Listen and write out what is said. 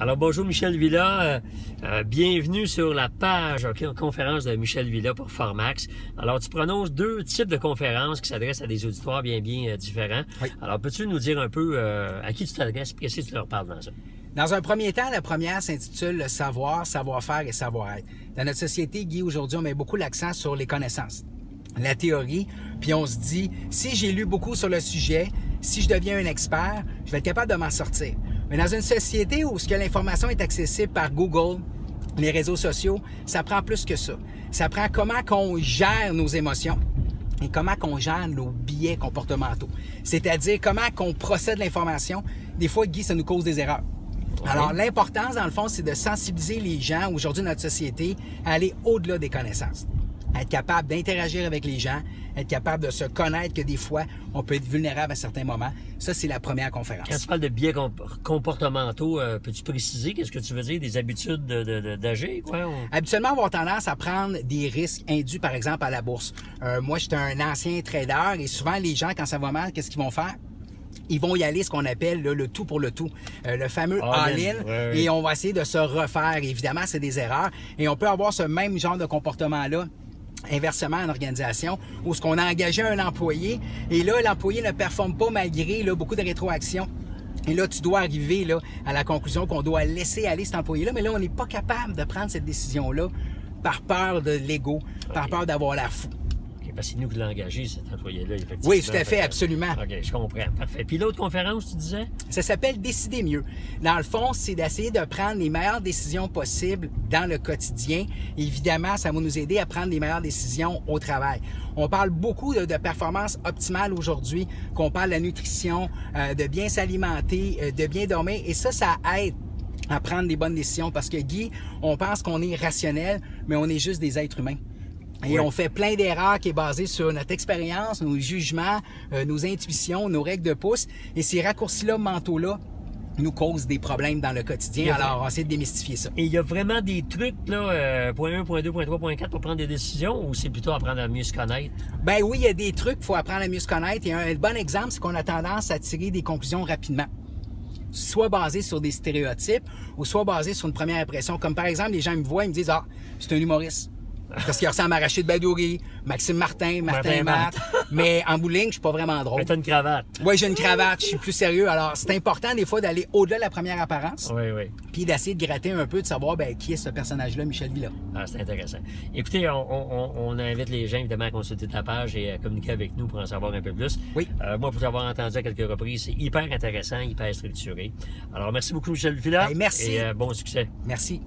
Alors bonjour Michel Villa, bienvenue sur la page conférence de Michel Villa pour Formax. Alors tu prononces deux types de conférences qui s'adressent à des auditoires bien différents. Oui. Alors peux-tu nous dire un peu à qui tu t'adresses, qu'est-ce que tu leur parles dans ça? Dans un premier temps, la première s'intitule « Le savoir, savoir-faire et savoir-être ». Dans notre société, Guy, aujourd'hui, on met beaucoup l'accent sur les connaissances, la théorie, puis on se dit, si j'ai lu beaucoup sur le sujet, si je deviens un expert, je vais être capable de m'en sortir. Mais dans une société où l'information est accessible par Google, les réseaux sociaux, ça prend plus que ça. Ça prend comment qu'on gère nos émotions et comment qu'on gère nos biais comportementaux. C'est-à-dire comment qu'on procède l'information. Des fois, Guy, ça nous cause des erreurs. Oui. Alors, l'importance, dans le fond, c'est de sensibiliser les gens, aujourd'hui, notre société, à aller au-delà des connaissances. Être capable d'interagir avec les gens, être capable de se connaître que des fois, on peut être vulnérable à certains moments. Ça, c'est la première conférence. Quand tu parles de biais comportementaux, peux-tu préciser qu'est-ce que tu veux dire? Des habitudes d'agir, quoi? Habituellement, on va avoir tendance à prendre des risques induits, par exemple, à la bourse. Moi, j'étais un ancien trader et souvent, les gens, quand ça va mal, qu'est-ce qu'ils vont faire? Ils vont y aller ce qu'on appelle le tout pour le tout, le fameux all-in, ouais. Et on va essayer de se refaire. Évidemment, c'est des erreurs et on peut avoir ce même genre de comportement-là inversement en organisation, où ce qu'on a engagé un employé et là, l'employé ne performe pas malgré beaucoup de rétroactions. Et là, tu dois arriver à la conclusion qu'on doit laisser aller cet employé-là, mais là, on n'est pas capable de prendre cette décision-là par peur de l'ego, par peur d'avoir la fou. Parce que c'est nous qui l'avons engagé, cet employé-là, effectivement. Oui, tout à fait, absolument. OK, je comprends. Parfait. Puis l'autre conférence, tu disais? Ça s'appelle « Décider mieux ». Dans le fond, c'est d'essayer de prendre les meilleures décisions possibles dans le quotidien. Évidemment, ça va nous aider à prendre les meilleures décisions au travail. On parle beaucoup de performance optimale aujourd'hui, qu'on parle de la nutrition, de bien s'alimenter, de bien dormir. Et ça aide à prendre des bonnes décisions parce que, Guy, on pense qu'on est rationnel, mais on est juste des êtres humains. Et on fait plein d'erreurs qui est basées sur notre expérience, nos jugements, nos intuitions, nos règles de pouce. Et ces raccourcis-là mentaux-là nous causent des problèmes dans le quotidien. Alors, on va essayer de démystifier ça. Et il y a vraiment des trucs, là, point 1, point 2, point 3, point 4 pour prendre des décisions ou c'est plutôt apprendre à mieux se connaître? Ben oui, il y a des trucs, il faut apprendre à mieux se connaître. Et un bon exemple, c'est qu'on a tendance à tirer des conclusions rapidement. Soit basé sur des stéréotypes ou soit basé sur une première impression. Comme par exemple, les gens me voient et me disent « Ah, c'est un humoriste ». Parce qu'il ressemble à Rachid Badouri, Maxime Martin, Martin Matt. Mais en bowling, je suis pas vraiment drôle. Mais t'as une cravate. Oui, j'ai une cravate, je suis plus sérieux. Alors, c'est important des fois d'aller au-delà de la première apparence. Oui, oui. Puis d'essayer de gratter un peu, de savoir qui est ce personnage-là, Michel Villa. Ah, c'est intéressant. Écoutez, on invite les gens évidemment à consulter ta page et à communiquer avec nous pour en savoir un peu plus. Oui. Moi, pour t'avoir entendu à quelques reprises, c'est hyper intéressant, hyper structuré. Alors, merci beaucoup, Michel Villa. Merci. Et bon succès. Merci.